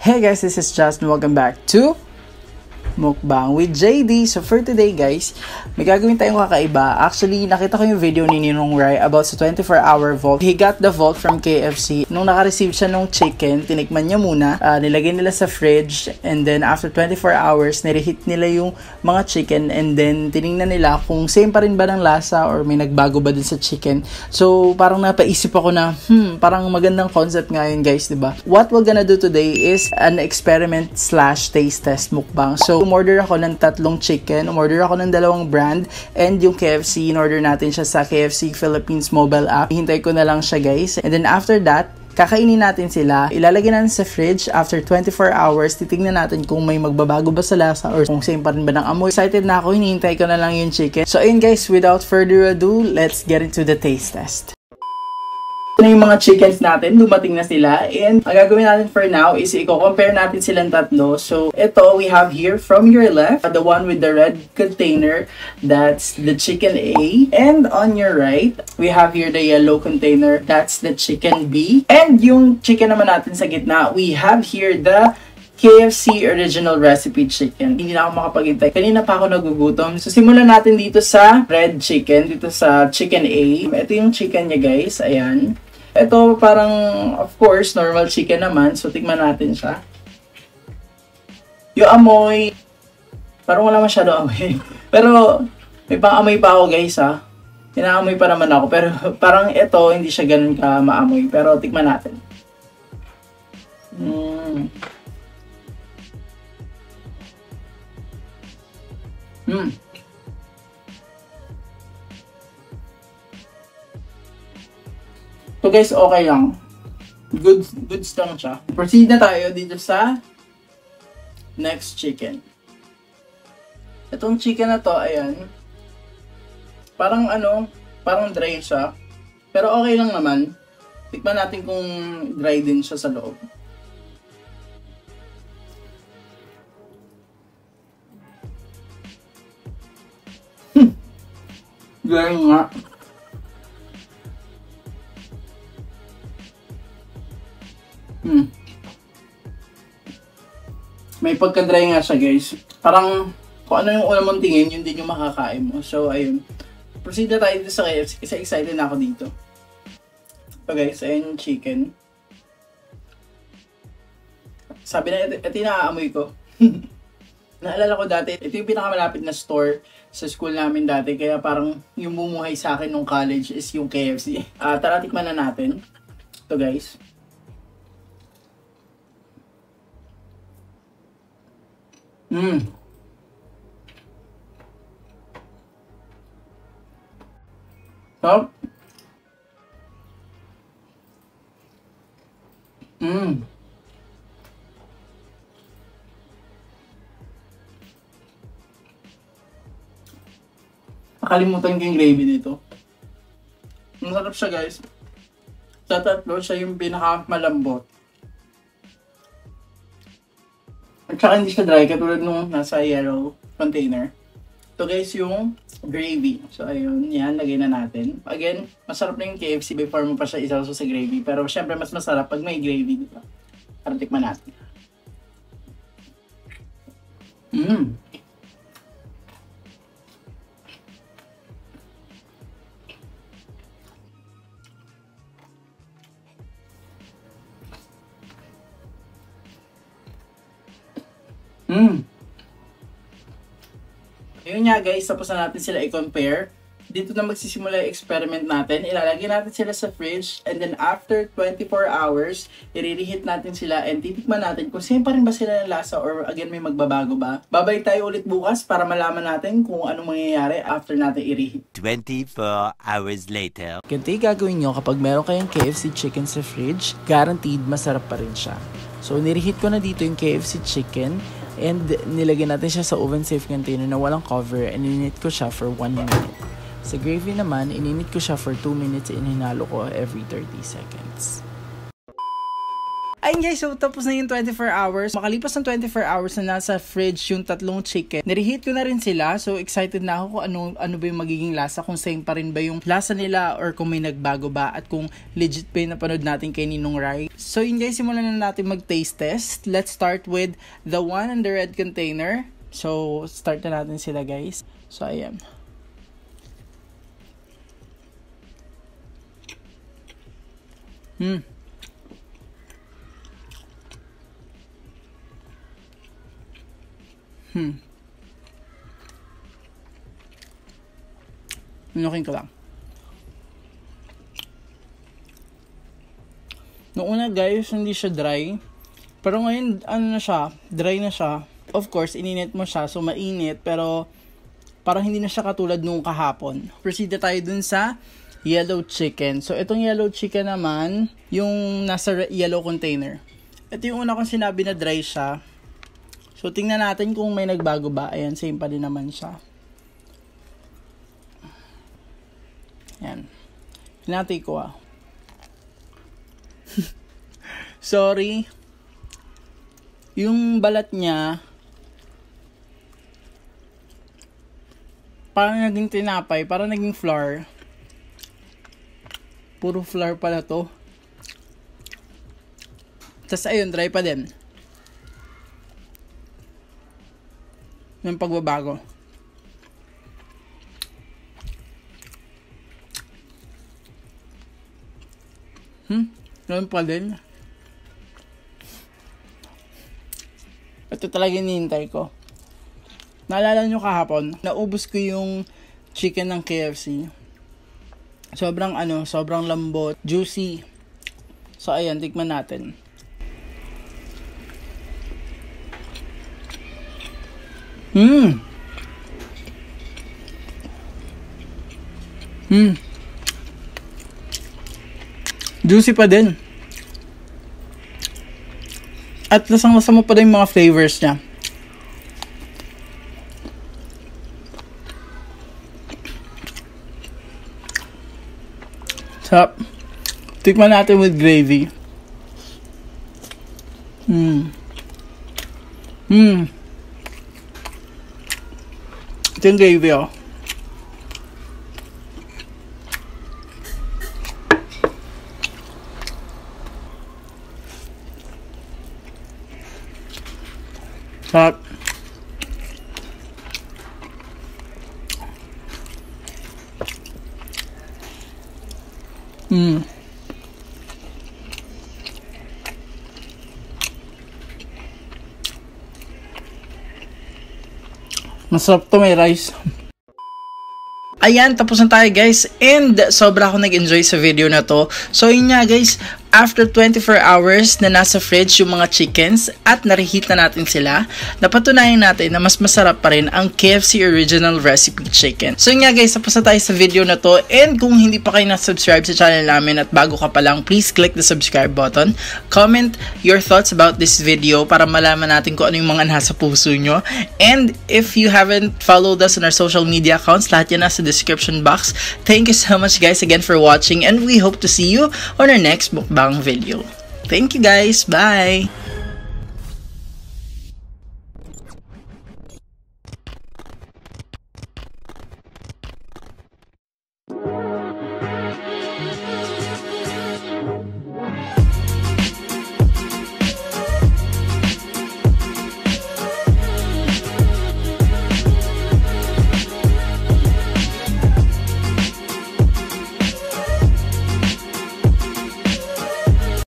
Hey guys, this is Justin. Welcome back to Mukbang with JD. So for today guys, may gagawin tayong kakaiba. Actually, nakita ko yung video ni Ninong Rai about sa 24-hour vault. He got the vault from KFC. Nung naka-receive siya ng chicken, tinikman niya muna. Nilagay nila sa fridge. And then after 24 hours, nireheat nila yung mga chicken. And then tinignan nila kung same pa rin ba ng lasa or may nagbago ba din sa chicken. So parang napaisip ako na, parang magandang concept nga yun guys, diba? What we're gonna do today is an experiment / taste test mukbang. So umorder ako ng 3 chicken, umorder ako ng 2 brand, and yung KFC, in-order natin siya sa KFC Philippines mobile app. Hintay ko na lang siya guys. And then after that, kakainin natin sila, ilalagay natin sa fridge. After 24 hours, titignan natin kung may magbabago ba sa lasa or kung same pa rin ba ng amoy. Excited na ako, hinihintay ko na lang yung chicken. So ayun guys, without further ado, let's get into the taste test. Na yung mga chickens natin, dumating na sila, and ang gagawin natin for now is i-compare natin silang tatlo. So ito, we have here from your left, the one with the red container, that's the chicken A, and on your right, we have here the yellow container, that's the chicken B, and yung chicken naman natin sa gitna, we have here the KFC original recipe chicken. Hindi na ako makapagintay. Kanina pa ako nagugutom. So simulan natin dito sa red chicken, dito sa chicken A. Ito yung chicken niya guys, ayan. Ito parang, of course, normal chicken naman. So, tikman natin siya. Yung amoy, parang wala masyado amoy. Pero, may pang-amoy pa ako guys ha. Pinaamoy pa naman ako. Pero parang ito, hindi siya ganun ka maamoy. Pero, tikman natin. So guys, okay lang. Goods lang siya. Proceed na tayo dito sa next chicken. Itong chicken na to, ayan. Parang parang dry siya. Pero okay lang naman. Tikman natin kung dry din siya sa loob. Dry nga. May pagka-dry nga siya guys. Parang kung ano yung una mong tingin, yun din yung makakain mo. So ayun. Proceed na tayo dito sa KFC kasi excited na ako dito. So guys, ayun yung chicken. Sabi na, ito yung naaamoy ko. Naalala ko dati, ito yung pinakamalapit na store sa school namin dati. Kaya parang yung bumuhay sa akin nung college is yung KFC. Tara, tikman na natin. Ito guys. Stop. Nakalimutan ko yung gravy nito. Masarap siya guys. Sa tatlo, siya yung pinakamalambot. At saka hindi siya dry katulad nung nasa yellow container. Ito guys yung gravy. So ayun, yan, lagay na natin. Again, masarap na yung KFC before mo pa siya isawsaw sa gravy. Pero syempre mas masarap pag may gravy dito. Para tikman natin. Ayun nga guys, tapos na natin sila i-compare. Dito na magsisimula yung experiment natin. Ilalagay natin sila sa fridge, and then after 24 hours, i-reheat natin sila and titikman natin kung same pa rin ba sila ng lasa or again may magbabago ba. Babay tayo ulit bukas para malaman natin kung anong mangyayari after natin i-reheat. 24 hours later. Ganito yung gagawin nyo kapag meron kayong KFC chicken sa fridge, guaranteed masarap pa rin siya. So nireheat ko na dito yung KFC chicken. And nilagyan natin siya sa oven safe container na walang cover and ininit ko siya for 1 minute. Sa gravy naman, ininit ko siya for 2 minutes and hinalo ko every 30 seconds. Ayun guys, so tapos na yung 24 hours. Makalipas ng 24 hours na nasa fridge yung tatlong chicken. Nireheat ko na rin sila. So excited na ako kung ano ba yung magiging lasa. Kung same pa rin ba yung lasa nila or kung may nagbago ba. At kung legit pa yung napanood natin kay Ninong Rai. So yun guys, simulan na natin mag-taste test. Let's start with the one in the red container. So start na natin sila guys. So ayan. Inukin ko lang. Noong una guys, hindi siya dry. Pero ngayon, ano na siya, dry na siya. Of course, ininit mo siya, so mainit. Pero parang hindi na siya katulad nung kahapon. Proceed na tayo dun sa yellow chicken. So itong yellow chicken naman, yung nasa yellow container. Ito yung una kong sinabi na dry siya. So tingnan natin kung may nagbago ba. Ayan, same pa din naman siya. Ayan. Pinatay ko Sorry. Yung balat niya, parang naging tinapay, parang naging flour. Puro flour pala to. Tapos ayun, dry pa din. Yung pagbabago. Ganun pa din. Ito talaga hinihintay ko. Naalala nyo kahapon, naubos ko yung chicken ng KFC. Sobrang lambot, juicy. So ayan, tikman natin. Juicy pa din. At lasang-lasa mo pa din yung mga flavors niya. Sarap. Tikman natin with gravy. Ito yung gravy Sarap. Masarap to, may rice. Ayan, tapos na tayo guys. And sobra ako nag-enjoy sa video na to. So yun nga guys, after 24 hours na nasa fridge yung mga chickens at na-reheat na natin sila, napatunayan natin na mas masarap pa rin ang KFC Original Recipe Chicken. So yun nga guys, tapos na tayo sa video na to. And kung hindi pa kayo na-subscribe sa channel namin at bago ka pa lang, please click the subscribe button. Comment your thoughts about this video para malaman natin kung ano yung mga nasa puso nyo. And if you haven't followed us on our social media accounts, lahat yan nasa description box. Thank you so much guys again for watching and we hope to see you on our next mukbang video. Thank you guys. Bye!